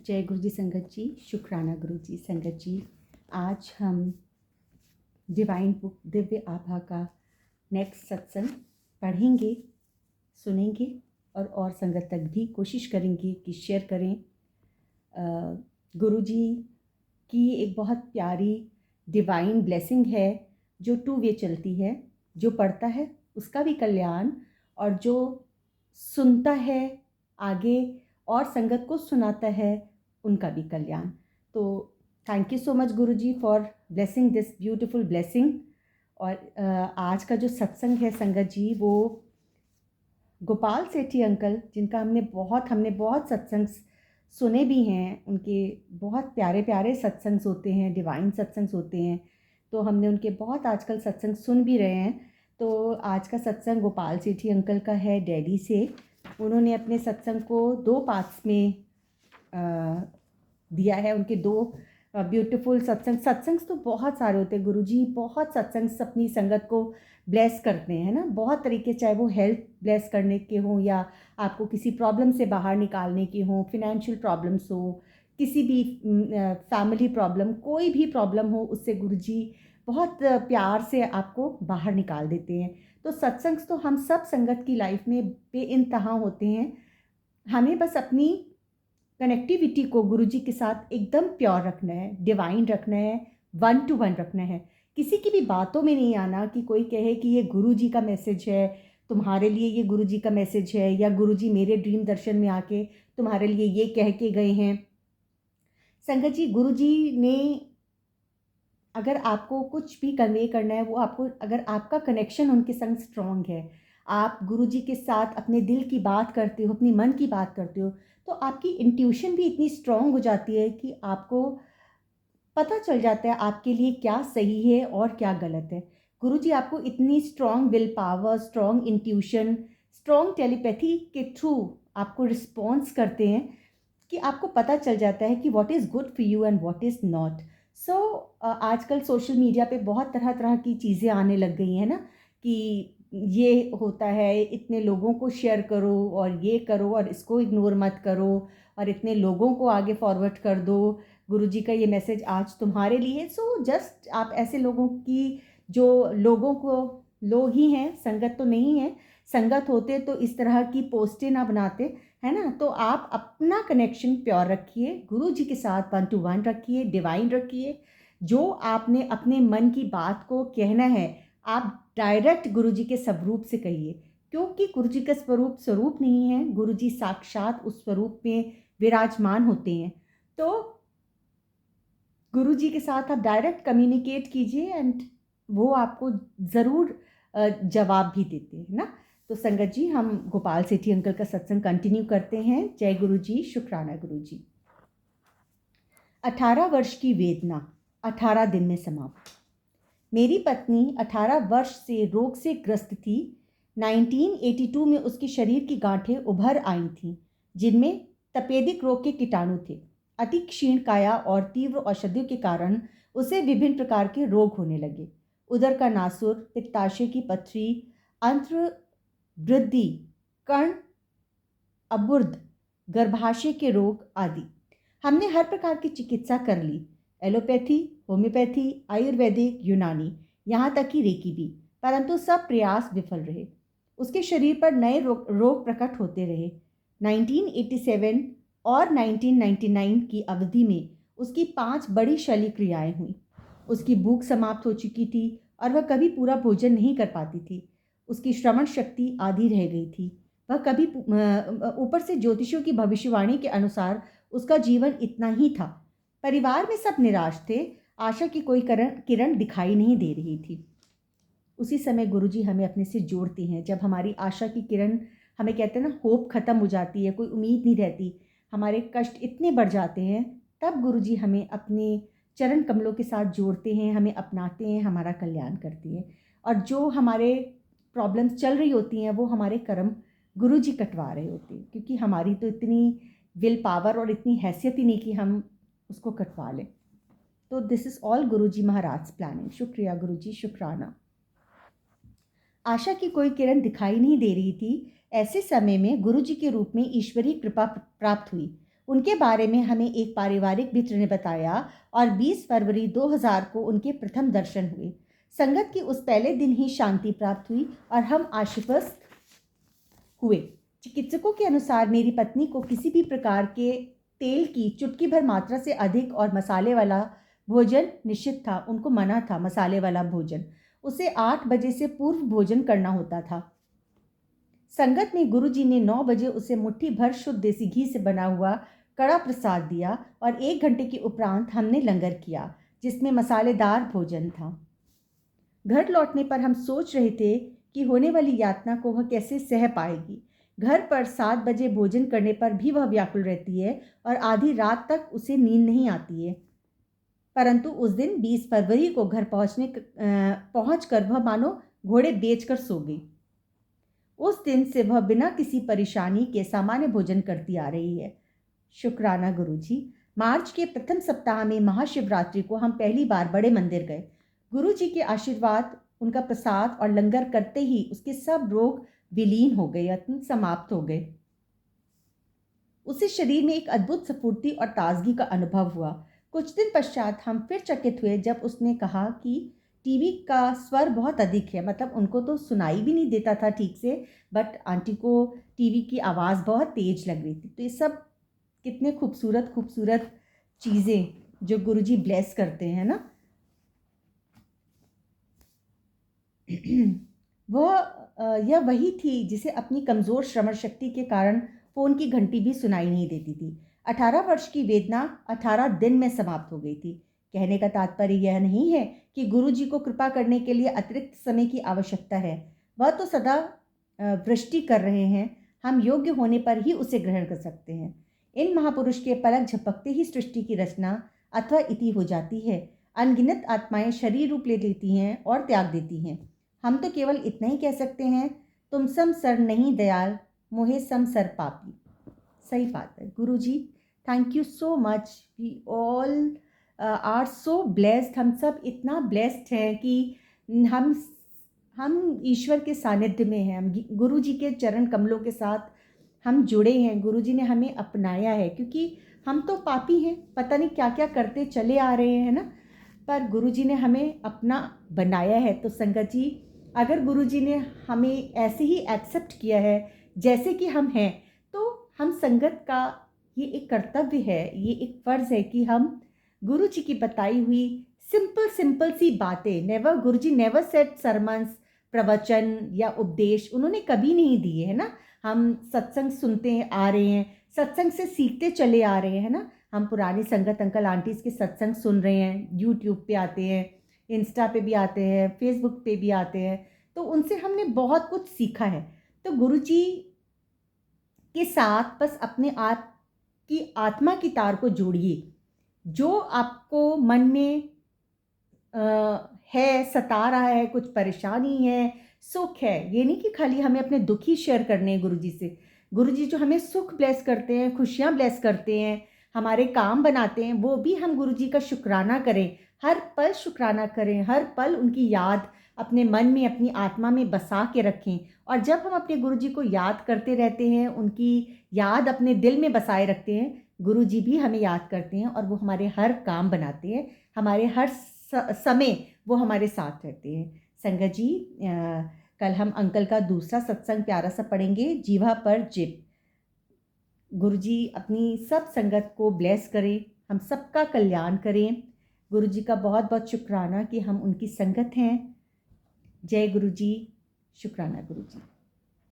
जय गुरु जी संगत जी, शुक्राना गुरु जी संगत जी। आज हम डिवाइन बुक दिव्य आभा का नेक्स्ट सत्संग पढ़ेंगे, सुनेंगे और संगत तक भी कोशिश करेंगे कि शेयर करें। गुरु जी की एक बहुत प्यारी डिवाइन ब्लेसिंग है जो टू वे चलती है। जो पढ़ता है उसका भी कल्याण और जो सुनता है आगे और संगत को सुनाता है उनका भी कल्याण। तो thank you so much Guru ji for blessing this beautiful blessing. और आज का जो सत्संग है संगत जी, वो गोपाल सेठी अंकल जिनका हमने बहुत सत्संग सुने भी हैं। उनके बहुत प्यारे प्यारे सत्संग होते हैं, डिवाइन सत्संग होते हैं। तो हमने उनके बहुत आजकल सत्संग सुन भी रहे हैं। तो आज का सत्संग गोपाल सेठी अंकल का है, दिल्ली से। उन्होंने अपने सत्संग को 2 पार्ट्स में दिया है। उनके 2 ब्यूटीफुल सत्संग तो बहुत सारे होते हैं गुरुजी। बहुत सत्संग अपनी संगत को ब्लेस करते हैं ना, बहुत तरीके, चाहे वो हेल्थ ब्लेस करने के हों या आपको किसी प्रॉब्लम से बाहर निकालने के हों, फिनेंशियल प्रॉब्लम्स हो, किसी भी फैमिली प्रॉब्लम, कोई भी प्रॉब्लम हो, उससे गुरुजी बहुत प्यार से आपको बाहर निकाल देते हैं। तो सत्संग तो हम सब संगत की लाइफ में बेइंतहा होते हैं। हमें बस अपनी कनेक्टिविटी को गुरुजी के साथ एकदम प्योर रखना है, डिवाइन रखना है, 1 to 1 रखना है। किसी की भी बातों में नहीं आना कि कोई कहे कि ये गुरुजी का मैसेज है, तुम्हारे लिए ये गुरुजी का मैसेज है, या गुरुजी मेरे ड्रीम दर्शन में आके तुम्हारे लिए ये कह के गए हैं। संगत जी, गुरुजी ने अगर आपको कुछ भी कन्वे करना है, वो आपको, अगर आपका कनेक्शन उनके संग स्ट्रॉन्ग है, आप गुरुजी के साथ अपने दिल की बात करते हो, अपनी मन की बात करते हो, तो आपकी इंट्यूशन भी इतनी स्ट्रॉन्ग हो जाती है कि आपको पता चल जाता है आपके लिए क्या सही है और क्या गलत है। गुरुजी आपको इतनी strong will power, strong intuition, strong telepathy के थ्रू आपको रिस्पॉन्स करते हैं कि आपको पता चल जाता है कि what is good for you and what is not. So आजकल सोशल मीडिया पे बहुत तरह तरह की चीज़ें आने लग गई हैं ना, कि ये होता है, इतने लोगों को शेयर करो और ये करो और इसको इग्नोर मत करो और इतने लोगों को आगे फॉरवर्ड कर दो, गुरुजी का ये मैसेज आज तुम्हारे लिए। सो जस्ट आप ऐसे लोगों की, जो लोगों को लोग ही हैं, संगत तो नहीं है, संगत होते तो इस तरह की पोस्टें ना बनाते, है ना। तो आप अपना कनेक्शन प्योर रखिए, गुरु जी के साथ 1 to 1 रखिए, डिवाइन रखिए। जो आपने अपने मन की बात को कहना है, आप डायरेक्ट गुरु जी के स्वरूप से कहिए, क्योंकि गुरु जी का स्वरूप नहीं है, गुरु जी साक्षात उस स्वरूप में विराजमान होते हैं। तो गुरु जी के साथ आप डायरेक्ट कम्युनिकेट कीजिए एंड वो आपको ज़रूर जवाब भी देते हैं ना। तो संगत जी, हम गोपाल सेठी अंकल का सत्संग कंटिन्यू करते हैं। जय गुरु जी, शुक्राना गुरु जी। 18 वर्ष की वेदना 18 दिन में समाप्त। मेरी पत्नी 18 वर्ष से रोग से ग्रस्त थी। 1982 में उसके शरीर की गांठें उभर आई थीं, जिनमें तपेदिक रोग के कीटाणु थे। अति क्षीण काया और तीव्र औषधियों के कारण उसे विभिन्न प्रकार के रोग होने लगे। उदर का नासुर, पित्ताशय की पथरी, अंत्र वृद्धि, कर्ण अबुर्द, गर्भाशय के रोग आदि। हमने हर प्रकार की चिकित्सा कर ली, एलोपैथी, होम्योपैथी, आयुर्वेदिक, यूनानी, यहाँ तक कि रेकी भी, परंतु सब प्रयास विफल रहे। उसके शरीर पर नए रोग प्रकट होते रहे। 1987 और 1999 की अवधि में उसकी 5 बड़ी शल्य क्रियाएं हुई। उसकी भूख समाप्त हो चुकी थी और वह कभी पूरा भोजन नहीं कर पाती थी। उसकी श्रवण शक्ति आधी रह गई थी। वह कभी, ऊपर से ज्योतिषियों की भविष्यवाणी के अनुसार उसका जीवन इतना ही था। परिवार में सब निराश थे। आशा की कोई किरण दिखाई नहीं दे रही थी। उसी समय गुरुजी हमें अपने से जोड़ते हैं, जब हमारी आशा की किरण, हमें कहते हैं ना, होप खत्म हो जाती है, कोई उम्मीद नहीं रहती, हमारे कष्ट इतने बढ़ जाते हैं, तब गुरुजी हमें अपने चरण कमलों के साथ जोड़ते हैं, हमें अपनाते हैं, हमारा कल्याण करते हैं। और जो हमारे प्रॉब्लम्स चल रही होती हैं वो हमारे कर्म गुरुजी कटवा रहे होते हैं, क्योंकि हमारी तो इतनी विल पावर और इतनी हैसियत ही नहीं कि हम उसको कटवा लें। तो this is all Guruji Maharaj planning. शुक्रिया गुरुजी, शुक्राना। आशा की कोई किरण दिखाई नहीं दे रही थी। ऐसे समय में गुरुजी के रूप में ईश्वरीय कृपा प्राप्त हुई। उनके बारे में हमें एक पारिवारिक मित्र ने बताया और 20 फरवरी 2000 को उनके प्रथम दर्शन हुए। संगत की उस पहले दिन ही शांति प्राप्त हुई और हम आश्वस्त हुए। चिकित्सकों के अनुसार मेरी पत्नी को किसी भी प्रकार के तेल की चुटकी भर मात्रा से अधिक और मसाले वाला भोजन निषिद्ध था। उनको मना था मसाले वाला भोजन। उसे 8 बजे से पूर्व भोजन करना होता था। संगत में गुरुजी ने 9 बजे उसे मुट्ठी भर शुद्ध देसी घी से बना हुआ कड़ा प्रसाद दिया और 1 घंटे के उपरांत हमने लंगर किया जिसमें मसालेदार भोजन था। घर लौटने पर हम सोच रहे थे कि होने वाली यातना को वह कैसे सह पाएगी। घर पर 7 बजे भोजन करने पर भी वह व्याकुल रहती है और आधी रात तक उसे नींद नहीं आती है। परंतु उस दिन 20 फरवरी को घर पहुंचकर वह मानो घोड़े बेचकर सो गई। उस दिन से वह बिना किसी परेशानी के सामान्य भोजन करती आ रही है। शुक्राना गुरुजी। मार्च के प्रथम सप्ताह में महाशिवरात्रि को हम पहली बार बड़े मंदिर गए। गुरुजी के आशीर्वाद, उनका प्रसाद और लंगर करते ही उसके सब रोग विलीन हो गए, समाप्त हो गए। उसे शरीर में एक अद्भुत स्फूर्ति और ताजगी का अनुभव हुआ। कुछ दिन पश्चात हम फिर चकित हुए जब उसने कहा कि टीवी का स्वर बहुत अधिक है। मतलब उनको तो सुनाई भी नहीं देता था ठीक से, बट आंटी को टीवी की आवाज़ बहुत तेज लग रही थी। तो ये सब कितने खूबसूरत खूबसूरत चीज़ें जो गुरुजी ब्लेस करते हैं ना। यह वही थी जिसे अपनी कमज़ोर श्रवण शक्ति के कारण फ़ोन की घंटी भी सुनाई नहीं देती थी। 18 वर्ष की वेदना 18 दिन में समाप्त हो गई थी। कहने का तात्पर्य यह नहीं है कि गुरुजी को कृपा करने के लिए अतिरिक्त समय की आवश्यकता है। वह तो सदा वृष्टि कर रहे हैं। हम योग्य होने पर ही उसे ग्रहण कर सकते हैं। इन महापुरुष के पलक झपकते ही सृष्टि की रचना अथवा इति हो जाती है। अनगिनत आत्माएं शरीर रूप ले लेती हैं और त्याग देती हैं। हम तो केवल इतना ही कह सकते हैं, तुम सम सर नहीं दयाल, मोहे सम सर पापी। सही बात है Guruji. Thank you so much. We all are so blessed. हम सब इतना ब्लेस्ड हैं कि हम ईश्वर के सानिध्य में हैं। हम गुरुजी के चरण कमलों के साथ हम जुड़े हैं। गुरुजी ने हमें अपनाया है क्योंकि हम तो पापी हैं, पता नहीं क्या क्या करते चले आ रहे हैं ना, पर गुरुजी ने हमें अपना बनाया है। तो संगत जी, अगर गुरुजी ने हमें ऐसे ही एक्सेप्ट किया है जैसे कि हम हैं, तो हम संगत का ये एक कर्तव्य है, ये एक फ़र्ज़ है कि हम गुरुजी की बताई हुई सिंपल सी बातें, गुरुजी नेवर सेड सरमन्स, प्रवचन या उपदेश उन्होंने कभी नहीं दिए, है ना। हम सत्संग सुनते आ रहे हैं, सत्संग से सीखते चले आ रहे हैं ना। हम पुरानी संगत अंकल आंटीज़ के सत्संग सुन रहे हैं, यूट्यूब पे आते हैं, इंस्टा पे भी आते हैं, फेसबुक पे भी आते हैं, तो उनसे हमने बहुत कुछ सीखा है। तो गुरुजी के साथ बस अपने आप की आत्मा की तार को जोड़िए। जो आपको मन में है, सता रहा है, कुछ परेशानी है, सुख है, ये नहीं कि खाली हमें अपने दुख ही शेयर करने हैं गुरुजी से। गुरुजी जो हमें सुख ब्लेस करते हैं, खुशियाँ ब्लेस करते हैं, हमारे काम बनाते हैं, वो भी हम गुरुजी का शुक्राना करें। हर पल शुक्राना करें, हर पल उनकी याद अपने मन में, अपनी आत्मा में बसा के रखें। और जब हम अपने गुरुजी को याद करते रहते हैं, उनकी याद अपने दिल में बसाए रखते हैं, गुरुजी भी हमें याद करते हैं और वो हमारे हर काम बनाते हैं, हमारे हर समय वो हमारे साथ रहते हैं। संगत जी, कल हम अंकल का दूसरा सत्संग प्यारा सा पढ़ेंगे, जीवा पर जिप। गुरुजी अपनी सब संगत को ब्लेस करें, हम सबका कल्याण करें। गुरुजी का बहुत बहुत शुक्राना कि हम उनकी संगत हैं। जय गुरुजी। शुक्राना गुरुजी।